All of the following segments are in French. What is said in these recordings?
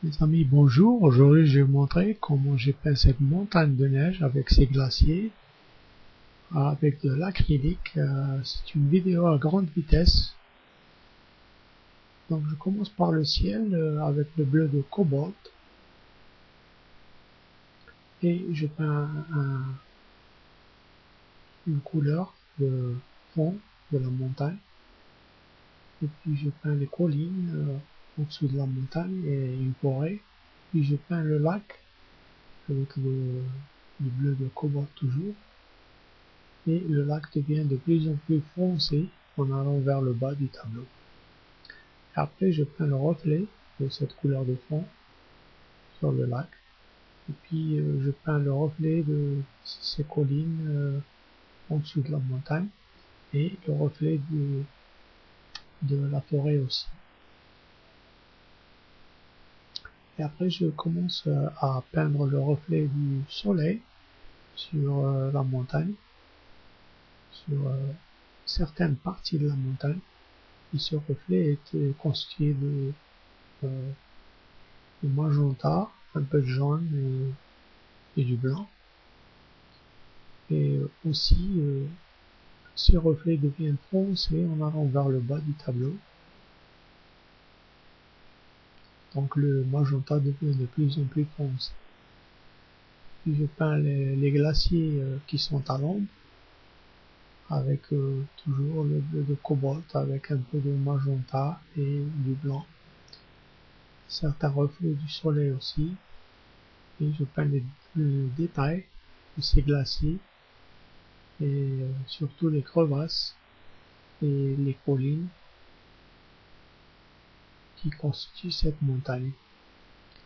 Mes amis, bonjour. Aujourd'hui, je vais vous montrer comment j'ai peint cette montagne de neige avec ses glaciers, avec de l'acrylique. C'est une vidéo à grande vitesse. Donc, je commence par le ciel avec le bleu de cobalt. Et je peins une couleur de fond de la montagne. Et puis, je peins les collines au-dessous de la montagne et une forêt. Puis, je peins le lac avec du bleu de cobalt toujours. Et le lac devient de plus en plus foncé en allant vers le bas du tableau. Et après, je peins le reflet de cette couleur de fond sur le lac. Et puis, je peins le reflet de ces collines en dessous de la montagne et le reflet de la forêt aussi. Et après, je commence à peindre le reflet du soleil sur la montagne, sur certaines parties de la montagne. Et ce reflet est constitué de magenta, un peu de jaune et du blanc. Et aussi, ces reflets deviennent foncés en allant vers le bas du tableau. Donc le magenta devient de plus en plus foncé. Puis je peins les glaciers qui sont à l'ombre, avec toujours le bleu de cobalt, avec un peu de magenta et du blanc. Certains reflets du soleil aussi. Et je peins les détails de ces glaciers et surtout les crevasses et les collines qui constituent cette montagne.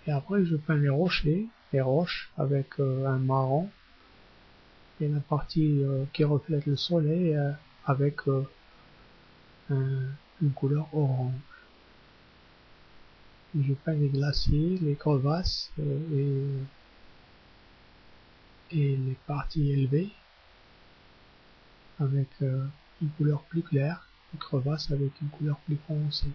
Et après, je peins les rochers, les roches avec un marron et la partie qui reflète le soleil avec une couleur orange. Et je peins les glaciers, les crevasses et les parties élevées avec une couleur plus claire, les crevasses avec une couleur plus foncée.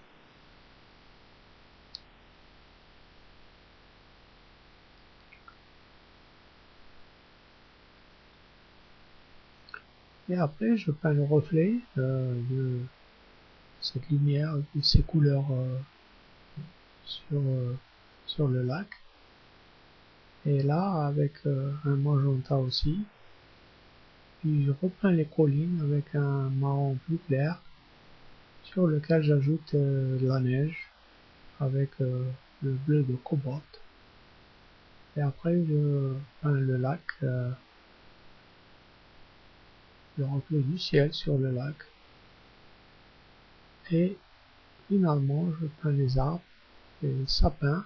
Et après, je peins le reflet de cette lumière, de ces couleurs sur le lac. Et là, avec un magenta aussi. Puis je repeins les collines avec un marron plus clair, sur lequel j'ajoute la neige avec le bleu de cobalt. Et après, je peins le lac, le reflet du ciel sur le lac. Et finalement, je peins les arbres et les sapins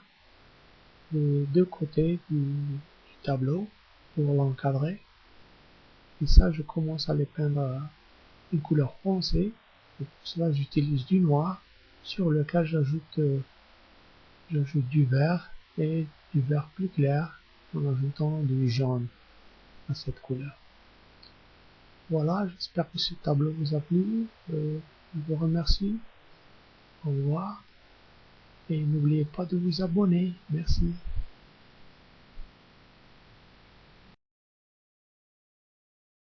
des deux côtés du tableau pour l'encadrer. Et ça, je commence à les peindre à une couleur foncée. Et pour cela, j'utilise du noir sur lequel j'ajoute du vert et du vert plus clair en ajoutant du jaune à cette couleur. Voilà, j'espère que ce tableau vous a plu. Je vous remercie. Au revoir. Et n'oubliez pas de vous abonner. Merci.